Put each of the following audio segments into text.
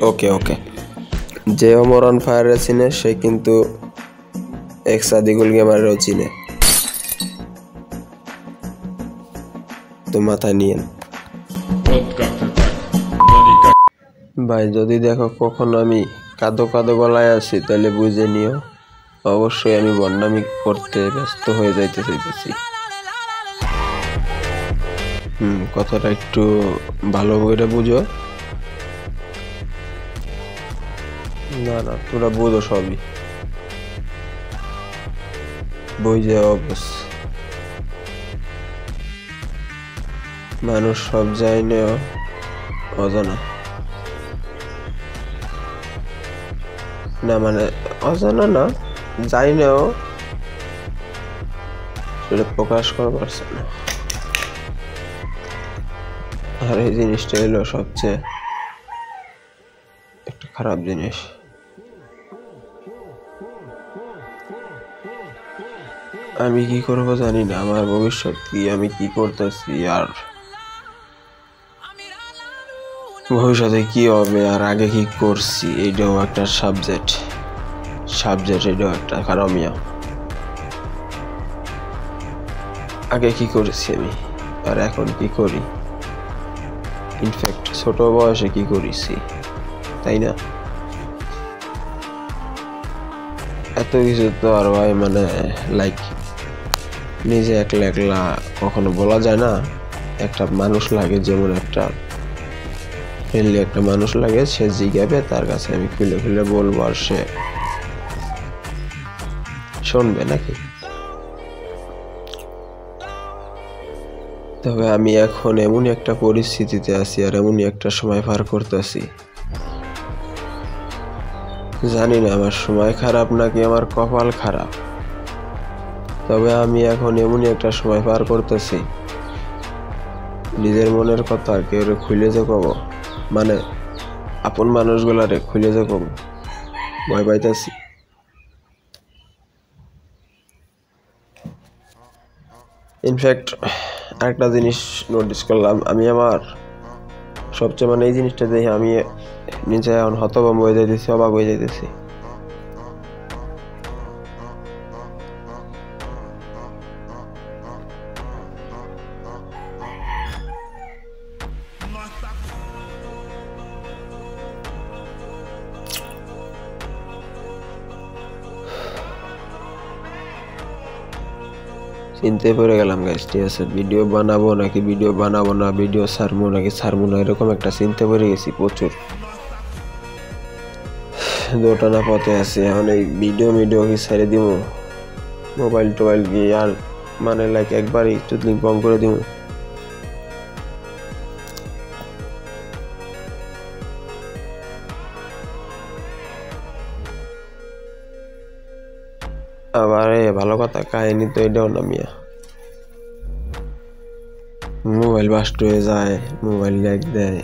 ওকে ওকে যে ওমর অন ফায়ারে চিনে সে কিন্তু এক্স আদিগুল গেমারেরও চিনে, তো মাথায় নিয়েন ভাই। যদি দেখো কখনো আমি কাঁদো কাঁদো গলায় আছি তাহলে বুঝে নিও অবশ্যই আমি বন্ডামি করতে ব্যস্ত হয়ে যাইতে চাইতেছি। কথাটা একটু ভালো করে বুঝো। না না, তোরা বুঝো সবই, বুঝে অবশ্য মানুষ সব জানেও অজানা না, মানে অজানা না, জানেও সেটা প্রকাশ করা পারছে না। আর এই জিনিসটা হলো সবচেয়ে একটা খারাপ জিনিস। আমি কি করবো জানি না, আমার ভবিষ্যৎ কি, আমি কি করতেছি, আর ভবিষ্যতে কি হবে, আর আগে কি করছি, এইটাও একটা সাবজেক্ট। এটাও একটা কারমিয়া। আগে কি করেছি আমি আর এখন কি করি, ইনফ্যাক্ট ছোট বয়সে কি করেছি, তাই না? এত কিছু তো আর ভাই মানে লাইক নিজে একলা একলা কখনো বলা যায় না। একটা মানুষ লাগে, যেমন একটা ফ্রেন্ডলি একটা মানুষ লাগে, সে জিজ্ঞাবে, তার কাছে আমি খুলে খুলে বলবো আর সে শুনবে নাকি। তবে আমি এখন এমনই একটা পরিস্থিতিতে আছি আর এমনই একটা সময় পার করতেছি, জানি না আমার সময় খারাপ নাকি আমার কপাল খারাপ। তবে আমি এখন এমনই একটা সময় পার করতেছি, নিজের মনের কথা কেউ খুলে যে কব, মানে আপন মানুষগুলারে খুলে যে কব, ভয় পাইতেছি। ইনফ্যাক্ট আরেকটা জিনিস নোটিস করলাম, আমি আমার সবচেয়ে মানে এই জিনিসটা দেখে আমি নিজে এখন হতভম্ব হয়ে যাইতেছি, অবাক হয়ে যাইতেছি। চিন্তায় পড়ে গেলাম গাইস, ঠিক আছে, ভিডিও বানাবো নাকি ভিডিও বানাবো না, ভিডিও ছাড়বো নাকি ছাড়বো না, এরকম একটা চিন্তা পড়ে গেছি প্রচুর। দোটানা পথে আছে এখন। এই ভিডিও কি ছেড়ে দিব, মোবাইল টোবাইল কি আর মানে লাইক একবারই চুদলিং পং করে দিব। আবার ভালো কথা কাহিনী তো এটাও না মিয়া, মোবাইল বাস্ট হয়ে যায়, মোবাইল ল্যাগ দেয়,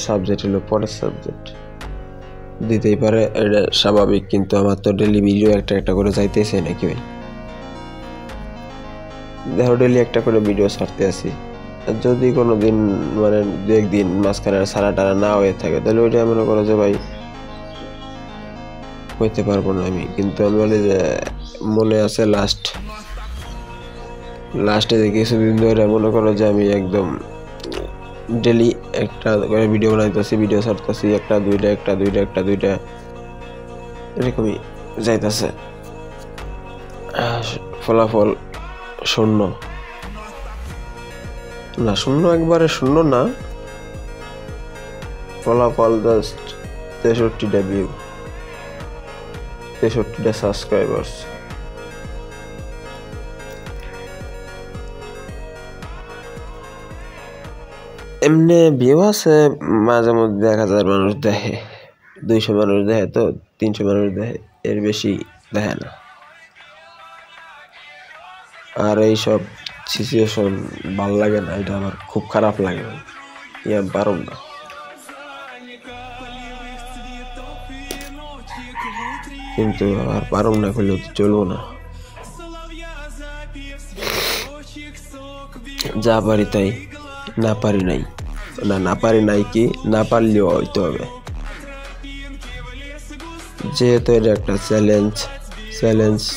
সাবজেক্ট হলো পরের সাবজেক্ট দিতেই পারে, এটা স্বাভাবিক। কিন্তু আমার তো ডেলি ভিডিও একটা একটা করে যাইতেছে নাকি ভাই, দেখো ডেলি একটা করে ভিডিও ছাড়তে আসি। যদি কোনো দিন মানে দু একদিন মাঝখানে সারা টারা না হয়ে থাকে তাহলে ওইটা মনে করো যে ভাই হইতে পারবো না আমি। কিন্তু আমি বলি যে মনে আছে লাস্টে যে কিছুদিন ধরে মনে করো যে আমি একদম ডেলি একটা করে ভিডিও বানাইতেছি, ভিডিও ছাড়তেছি, একটা দুইটা এরকমই যাইতেছে। ফলাফল শূন্য না, শূন্য একবারে শূন্য না, ফলাফল জাস্ট 63টা ভিউ, 63টা সাবস্ক্রাইবার্স। এমনি ভিউ আছে মাঝে মধ্যে 1000 মানুষ দেখে, 200 মানুষ দেখে, তো 300 মানুষ দেখে, এর বেশি দেখে না। আর এইসব সিচুয়েশন ভাল লাগে না, এটা আমার খুব খারাপ লাগে, পারব না। কিন্তু আর পারব না করলে তো চলবো না, যা পারি তাই, না পারি নাই, না পারি নাই কি না পারলেও হইতে হবে। যেহেতু এটা একটা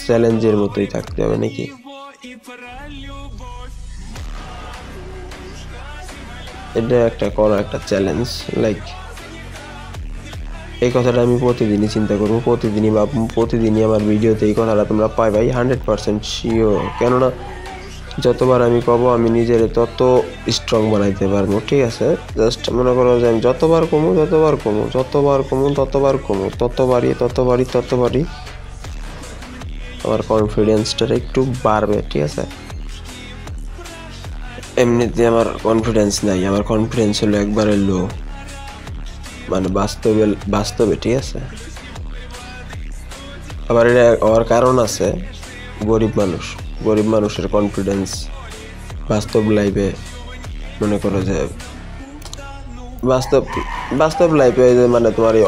চ্যালেঞ্জের মতোই থাকতে হবে নাকি? এটা একটা চ্যালেঞ্জ। লাইক এই কথাটা আমি প্রতিদিনই চিন্তা করবো, প্রতিদিনই আমার ভিডিওতে এই কথাটা তোমরা পাইবাই 100% শিওর। কেননা যতবার আমি কব আমি নিজের তত স্ট্রং বানাইতে পারবো, ঠিক আছে? জাস্ট মনে করো যে আমি যতবার কমু ততবারই আমার কনফিডেন্সটা একটু বাড়বে, ঠিক আছে? এমনিতে আমার কনফিডেন্স নাই, আমার কনফিডেন্স হলো একবারে লো, মানে বাস্তবে, ঠিক আছে? আবার এটা হওয়ার কারণ আছে, গরিব মানুষের কনফিডেন্স বাস্তব লাইফে, মনে করো যে বাস্তব লাইফে মানে তোমার এই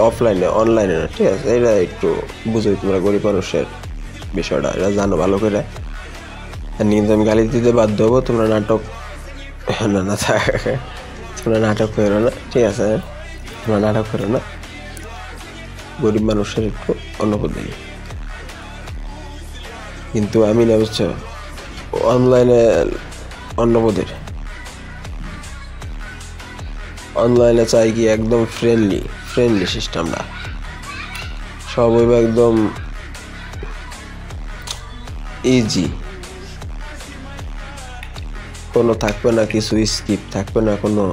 অনলাইনে না, ঠিক আছে? এটা একটু বুঝোই তোমরা গরিব মানুষের বিষয়টা, এটা জানো ভালো করে। কিন্তু আমি গালি দিতে বাধ্য হবো, তোমরা নাটক করো না, ঠিক আছে? তোমরা নাটক করো না, গরিব মানুষের একটু অনুভূতি। কিন্তু আমি না, বুঝছো, অনলাইনে অনলাইনে চাই কি একদম ফ্রেন্ডলি সিস্টেমটা, সব হইবে একদম ইজি, কোনো থাকবে না কিছু স্কিপ, থাকবে না কোনো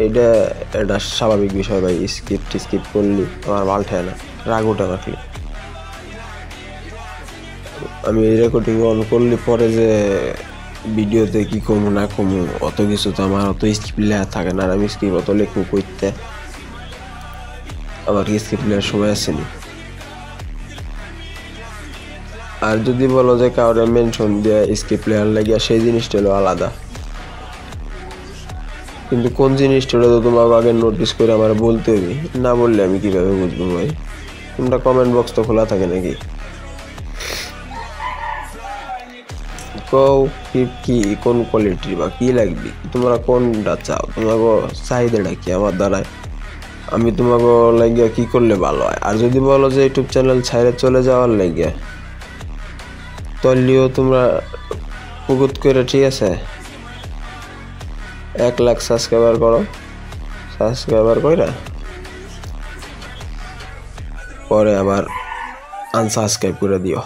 এটা স্বাভাবিক বিষয় ভাই। স্কিপ করলি আমার ভাল ঠায় না, রাগ ওঠে আমার। আমি এই রেকর্ডিং অন করলে পরে যে ভিডিওতে কি কমু না কমু অত কিছু তো আমার অত স্কিপ লেখা থাকে না, আর আমি স্কিপ অত লেখু করতে, আমার স্কিপ লেখার সময় আসেনি। আর যদি বলো যে কাউরে মেনশন দিয়ে স্কিপ লেখার লাগিয়া, সেই জিনিসটা হলো আলাদা, কিন্তু কোন জিনিসটা তো তোমাকে আগে নোটিস করে আমার বলতে হবে, না বললে আমি কিভাবে বুঝবো ভাই? তোমরা কমেন্ট বক্স তো খোলা থাকে নাকি? কও কি কোন কোয়ালিটির বা কি লাগবে, তোমরা কোনটা চাও, তোমাকে চাহিদাটা কি আমার দ্বারায়, আমি তোমাকে লাগিয়া কি করলে ভালো হয়। আর যদি বলো যে ইউটিউব চ্যানেল ছাইড়ে চলে যাওয়ার লাগিয়া, তলিও তোমরা পুকুত করে, ঠিক আছে, 1 লাখ সাবস্ক্রাইবার কইরা পরে আবার আনসাবস্ক্রাইব করে দিও।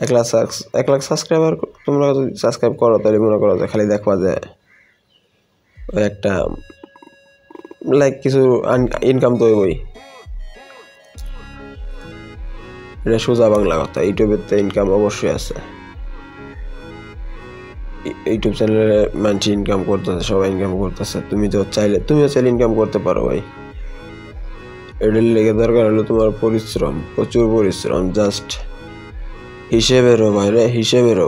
1 লাখ সাবস্ক্রাইবার তোমরা যদি সাবস্ক্রাইব করো, তাহলে মনে করো যে খালি দেখবা যে একটা লাইক কিছু ইনকাম তো হইবই। এটা সোজা বাংলা কথা, ইউটিউবের তো ইনকাম অবশ্যই আছে। ইউটিউব চ্যানেলে মানুষ ইনকাম করতেছে, সবাই ইনকাম করতেছে, তুমিও চাইলে ইনকাম করতে পারো ভাই। এটার লেগে দরকার হলো তোমার প্রচুর পরিশ্রম, জাস্ট হিসেবেরও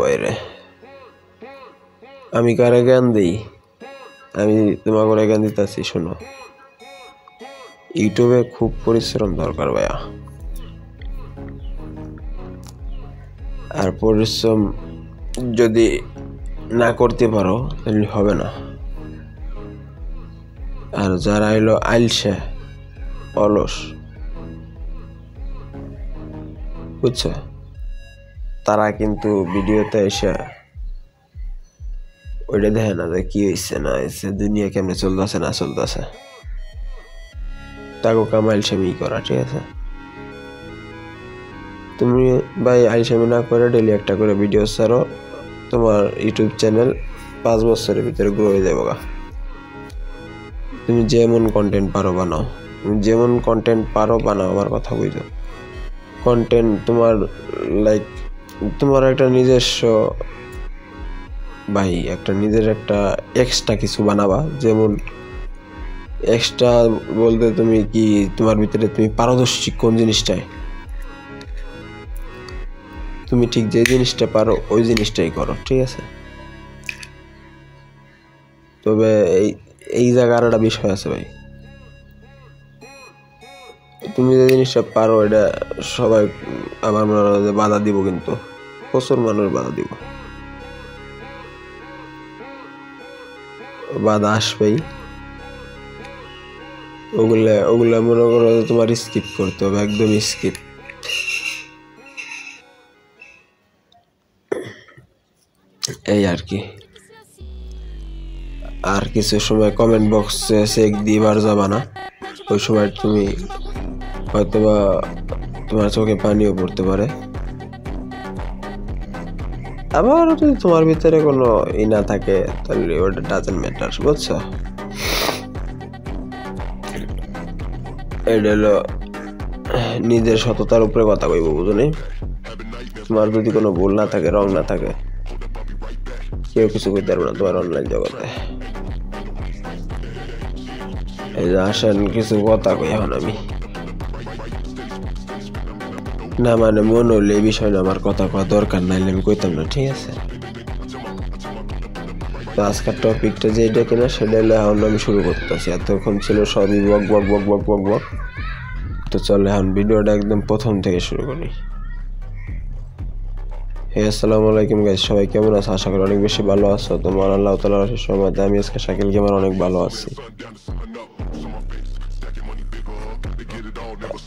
বাইরে। আমি কারে জ্ঞান দিই, আমি তোমাকে জ্ঞান দিতেছি, শোনো। ইউটিউবে খুব পরিশ্রম দরকার ভাইয়া, আর পরিশ্রম যদি না করতে পারো তাহলে হবে না। আর যারা এলো আইলসে অলস, বুঝছো, তারা কিন্তু ভিডিওতে এসে ওইটা দেখে না যে কি হয়েছে না হয়েছে, দুনিয়া কেমনে চলতেছে না চলতেছে, তাকে আইলসামি করা, ঠিক আছে? তুমি ভাই আইলসামি না করে ডেলি একটা করে ভিডিও ছাড়ো, তোমার ইউটিউব চ্যানেল 5 বছরের ভিতরে গ্রো হয়ে যাবে। তুমি যেমন কন্টেন্ট পারো বানাও, আমার কথা বুঝো। কন্টেন্ট তোমার লাইক তোমার একটা নিজস্ব নিজের একটা এক্সট্রা কিছু বানাবা। যেমন এক্সট্রা বলতে তুমি কি, তোমার ভিতরে তুমি পারদর্শী কোন জিনিসটায়, তুমি ঠিক যে জিনিসটা পারো ওই জিনিসটাই করো, ঠিক আছে? তবে এই জায়গার একটা বিষয় আছে ভাই, তুমি যে জিনিসটা পারো এটা সবাই আমার মনে হয় যে বাধা দিব, কিন্তু প্রচুর মানুষ বাধা আসবেই। ওগুলা মনে করো তোমার স্কিপ করতে হবে, একদম স্কিপ। এই আর কি। আর কিছু সময় কমেন্ট বক্সে চেক দিবার যাবা না, ওই সময় তুমি হয়তোবা তোমার চোখে পানিও পড়তে পারে। আবার যদি তোমার ভিতরে কোনো না থাকে তাহলে ওটা ডাজন্ট ম্যাটার, বুঝছো? এটা হলো নিজের সততার উপরে কথা কইব, বুঝলি? তোমার যদি কোনো ভুল না থাকে, রং না থাকে, কেউ কিছু করতে পারবে না তোমার অনলাইন জগতে। এই যে আসেন কিছু কথা কই এখন আমি, না মানে মন হইলে এই বিষয় না আমার কথা কওয়া দরকার, নাইলে আমি কইতাম না, ঠিক আছে? তো আজকের টপিকটা যেটা কিনা সেটা হলে এখন আমি শুরু করতেছি। এতক্ষণ ছিল সবই বক বক বক বক বক বক। তো চলে এখন ভিডিওটা একদম প্রথম থেকে শুরু করি। হে আসসালামু আলাইকুম গাইস, সবাই কেমন আছো? আশা করি অনেক বেশি ভালো আছো। তোমার আল্লাহ তাআলার আশীর্বাদে সমাতে আমি আজকে শাকিল গেমার অনেক ভালো আছি।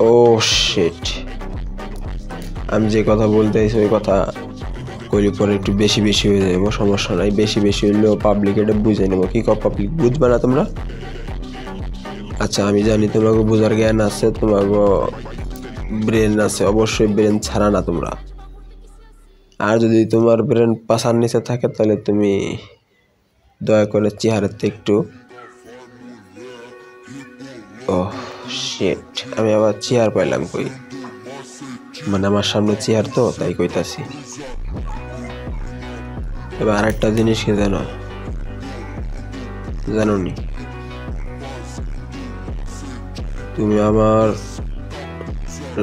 ও শিট, আমি যে কথা বলতে চাইছি ওই কথা কইলে পরে একটু বেশি বেশি হয়ে যাবো, সমস্যা নাই। বেশি বেশি হইলেও পাবলিক এটা বুঝে নেবো। কি কও পাবলিক, বুঝবে না তোমরা? আচ্ছা আমি জানি তোমাকে বোঝার জ্ঞান আছে, তোমাকে ব্রেন আছে, অবশ্যই ব্রেন ছাড়া না তোমরা। আর যদি তোমার ব্রেন পাশার নিচে থাকে তাহলে তুমি দয়া করে চেহারাতে একটু, ও শিট, আমি আবার চেয়ার পাইলাম কই? মানে আমার সামনে চেয়ার তো তাই কইতাছি। এবার আরেকটা জিনিস কি জানো নি? তুমি আমার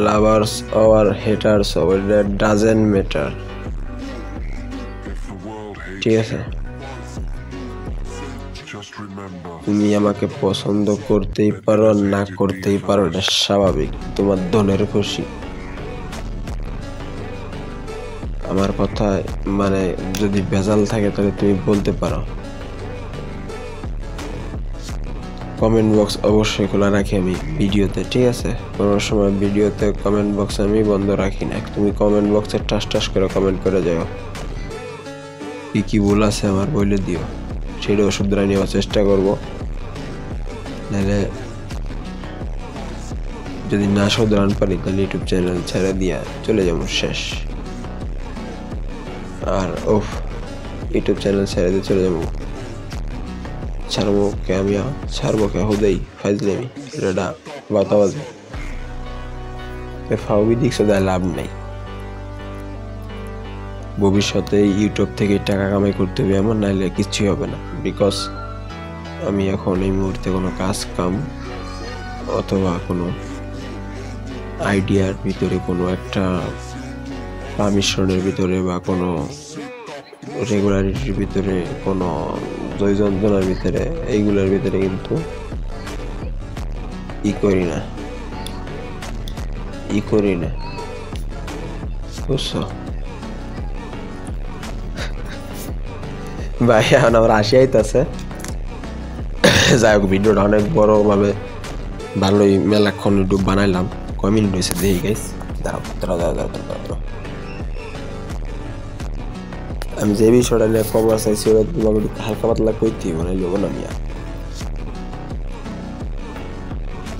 lovers or haters it doesn't matter, ঠিক আছে? তুমি আমাকে পছন্দ করতেই পারো, না করতেই পারো, এটা স্বাভাবিক, তোমার ধনের খুশি। আমার কথা মানে যদি ভেজাল থাকে তাহলে তুমি বলতে পারো। কমেন্ট বক্স অবশ্যই খোলা রাখি আমি ভিডিওতে, ঠিক আছে? কোনো সময় ভিডিওতে কমেন্ট বক্স আমি বন্ধ রাখি না। তুমি কমেন্ট বক্সে টাস টাস করে কমেন্ট করে যাও, কি কি ভুল আছে আমার বলে দিও, সেটাও শুধরাই নেওয়ার চেষ্টা করবো। নাহলে যদি না শুধরান পারি তাহলে ইউটিউব চ্যানেল ছেড়ে দিয়া চলে যাবো, শেষ। আর ওফ, ইউটিউব চ্যানেল ছেড়ে দিয়ে চলে যাবো, ছাড়বো কে আমি, ছাড়বো কে হুদেই ফাইজলামি, এটা বাতাবাজি ফাউবি দিক সদায় লাভ নাই। ভবিষ্যতে ইউটিউব থেকে টাকা কামাই করতে হবে এমন, নাইলে কিচ্ছুই হবে না। বিকজ আমি এখন এই মুহূর্তে কোনো কাজ কাম অথবা কোনো আইডিয়ার ভিতরে, কোনো একটা পারমিশনের ভিতরে বা কোনো রেগুলারিটির ভিতরে, কোনো জয়যন্ত্রণার ভিতরে, এইগুলোর ভিতরে কিন্তু করি না, বুঝছো ভাই? এখন আমার আসি আইতাছে। যাই হোক, ভিডিওটা অনেক বড় ভাবে ভালোই মেলাক্ষণ ইউটিউব বানাইলাম। কয় মিনিট হয়েছে দেখি গাইস, দাঁড়াও। আমি যে বিষয়টা নিয়ে খবর চাইছি ওটা তোমাকে হালকা পাতলা কইতে মানে লোবো না মিয়া।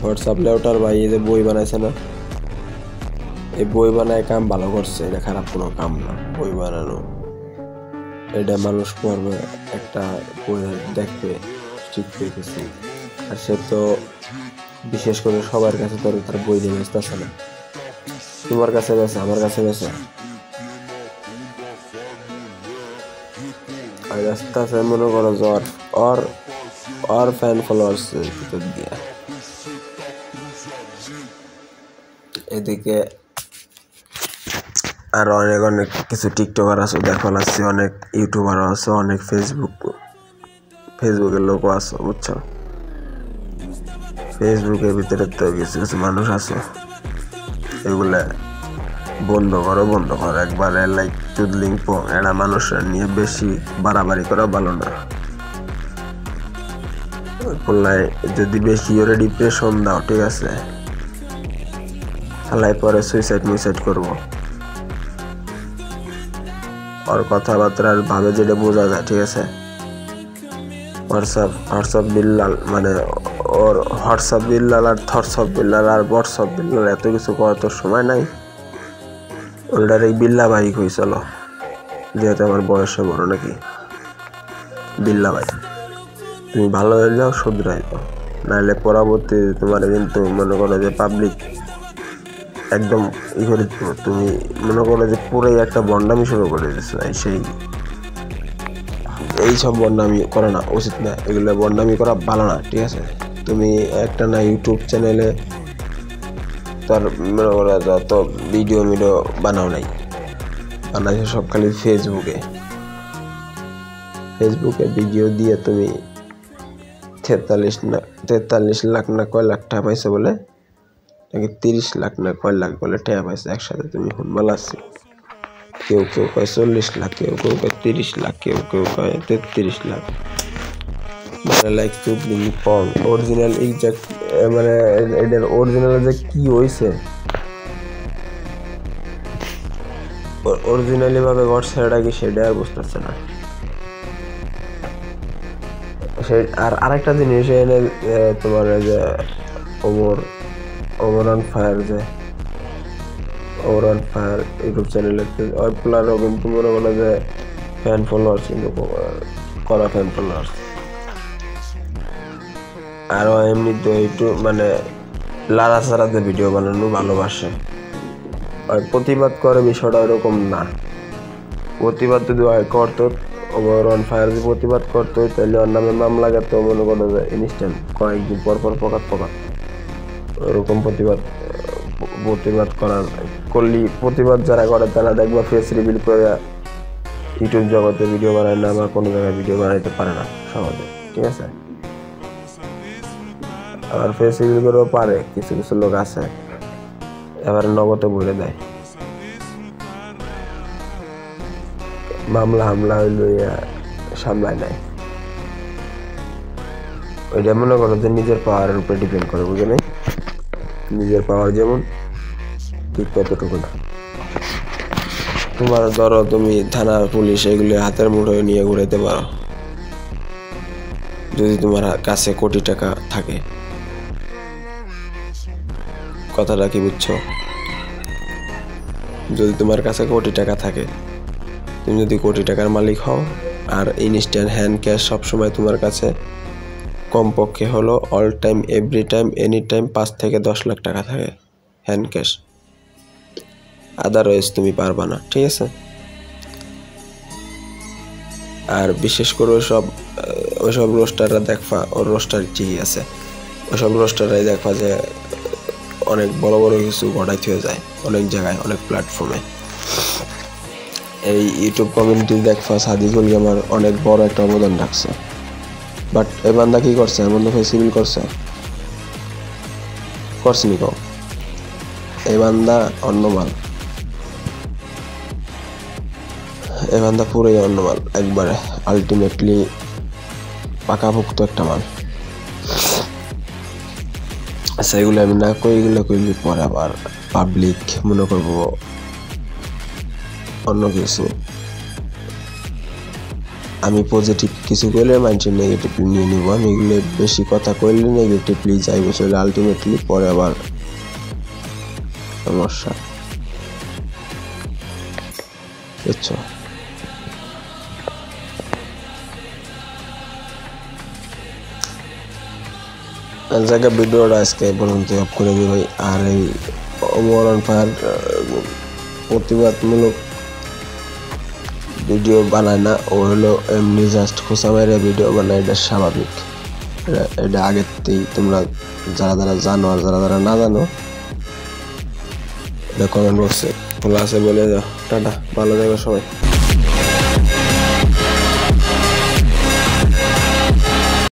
হোয়াটসঅ্যাপ লেটার ভাই, এই যে বই বানাইছে না, এই বই বানায় কাম ভালো করছে, এটা খারাপ কোনো কাম না। বই বানানো এটা মানুষ পড়বে, একটা বই দেখবে, ঠিক পেয়েছে। আর সে তো বিশেষ করে সবার কাছে তো তার বই দিয়ে ব্যস্ত আছে না, তোমার কাছে বেছে, আমার কাছে বেছে, আর রাস্তা আছে মনে করো জ্বর আর ফ্যান ফলোয়ার্স ভিতর দিয়া। এদিকে আর অনেক কিছু টিকটকার আছে দেখা লাগছে, অনেক ইউটিউবার আছে, অনেক ফেসবুকের লোকও আছে, বুঝছো? ফেসবুকের ভিতরে তো কিছু কিছু মানুষ আছে, এগুলা বন্ধ করো। একবারে লাইক চুদলিং পং, এরা মানুষের নিয়ে বেশি বাড়াবাড়ি করা ভালো না। বললাই যদি বেশি ওরে ডিপ্রেশন দাও, ঠিক আছে, তাহলে পরে সুইসাইড করবো। ওর কথাবার্তা ভাবে যেটা বোঝা যায়, ঠিক আছে। হোয়াটসঅ্যাপ বিল্লাল মানে ওর হোয়াটসঅ্যাপ বিল্লাল আর থটসঅ্যাপ বিল্লাল আর হোয়াটসঅ্যাপ বিল্লাল এত কিছু করার তোর সময় নাই। ওটার এই বিল্লা ভাই হয়েছিল, যেহেতু আমার বয়সে বড় নাকি। বিল্লা ভাই, তুমি ভালো হয়ে যাও, শুধরাই যাও, নাহলে পরবর্তী তোমার কিন্তু মনে করো যে পাবলিক একদম করে দিব। তুমি মনে করো যে পুরোই একটা বন্ডামি শুরু করে দিচ্ছো। এইসব বন্ডামি করা না উচিত না, এগুলো বন্ডামি করা ভালো না, ঠিক আছে। তুমি একটা না ইউটিউব চ্যানেলে তার মনে করো যত ভিডিও বানাও নাই, বানাইছো সব খালি ফেসবুকে ভিডিও দিয়ে তুমি 43 লাখ না কয় লাখ টাকা পাইছো বলে, নাকি 30 লাখ না কয় লাখ বলে টাকা পাইছো একসাথে। তুমি হুনমাল আসছি, কেউ কয় 40 লাখ, কেউ কয় 30 লাখ, কেউ কয় 33 লাখ। মানে লাইক চুপলি পং অরিজিনাল এক্সাক্ট মানে এটার অরিজিনাল যে কি হয়েছে, অরিজিনালি ভাবে ঘটছে এটা কি সেটা আর বুঝতেছে না। আর আরেকটা জিনিস এনে তোমার যে ওমর অন ফায়ার ইউটিউব চ্যানেলে ওইগুলারও কিন্তু মনে করো যে ফ্যান ফলোয়ার্স কিন্তু করা ফ্যান ফলোয়ার্স। আরও এমনিতে একটু মানে লাড়া ছাড়াতে ভিডিও বানানো ভালোবাসে, প্রতিবাদ করে বিষয়টা এরকম না। প্রতিবাদ যদি করতো, ওমর অন ফায়ার যদি প্রতিবাদ করতো, তাহলে ওর নামে মামলা করতো, মনে করো যে ইনস্ট্যান্ট কয়েকদিন পর পকাত ওরকম প্রতিবাদ করলি। প্রতিবাদ যারা করে তারা দেখবা ফেস রিভিল করে ইউটিউব জগতে ভিডিও বানায় না, বা কোনো জায়গায় ভিডিও বানাইতে পারে না সহজে, ঠিক আছে। আবার ফেস রিভিল করেও পারে, কিছু লোক আছে, এবার নগদে বলে দেয়। হামলা হইল সামলায় নাই, ওইটা মনে করো যে নিজের পাওয়ারের উপরে ডিপেন্ড করে, বুঝে নাই? নিজের পাওয়ার যেমন ঠিক ততটুকু না। তোমার ধরো তুমি থানা পুলিশ এগুলো হাতের মুঠোয় নিয়ে ঘুরাইতে পারো যদি তোমার কাছে কোটি টাকা থাকে। কথাটা কি বুঝছো? যদি তোমার কাছে কোটি টাকা থাকে, তুমি যদি কোটি টাকার মালিক হও, আর ইনস্ট্যান্ট হ্যান্ড ক্যাশ সবসময় তোমার কাছে কমপক্ষে হলো all time every time any time 5 থেকে 10 লাখ টাকা থাকে হ্যান্ড ক্যাশ, আদারওয়াইজ তুমি পারবা না, ঠিক আছে। আর বিশেষ করে ওইসব রোস্টাররা দেখবা, ওর রোস্টার ঠিকই আছে, ওইসব রোস্টাররাই দেখবা যে অনেক বড় কিছু ঘটাইতে হয়ে যায় অনেক জায়গায়, অনেক প্ল্যাটফর্মে। এই ইউটিউব কমিউনিটি দেখবা সাদিকুল গেমার অনেক বড় একটা অবদান রাখছে, বাট এই বান্দা কি করছে? এমন ফেসিবিল করছেনি কও? এই বান্দা অন্য মাল, এই বান্দা পুরোই অন্য মাল, একবারে আলটিমেটলি পাকাভুক্ত একটা মাল। আচ্ছা, এগুলো আমি না কই, এগুলো কইলি পরে আবার পাবলিক মনে করবো অন্য কিছু। আমি পজিটিভ কিছু কইলে মানুষের নেগেটিভলি নিয়ে নিব, আমি এগুলো বেশি কথা কইলে নেগেটিভলি যাইব চলে, আলটিমেটলি পরে আবার সমস্যা, বুঝছো? জায়গা ভিডিওটা আজকে পর্যন্ত অফ করে দিই ভাই। আর এই ওমর অন ফায়ার প্রতিবাদমূলক ভিডিও বানায় না, ও হলো এমনি জাস্ট খোঁচা মেরে ভিডিও বানায়, এটা স্বাভাবিক। এটা আগের থেকেই তোমরা যারা জানো আর যারা না জানো এটা কমেন্ট বক্সে খোলা আছে বলে যাও। টাটা, ভালো থাকো সবাই।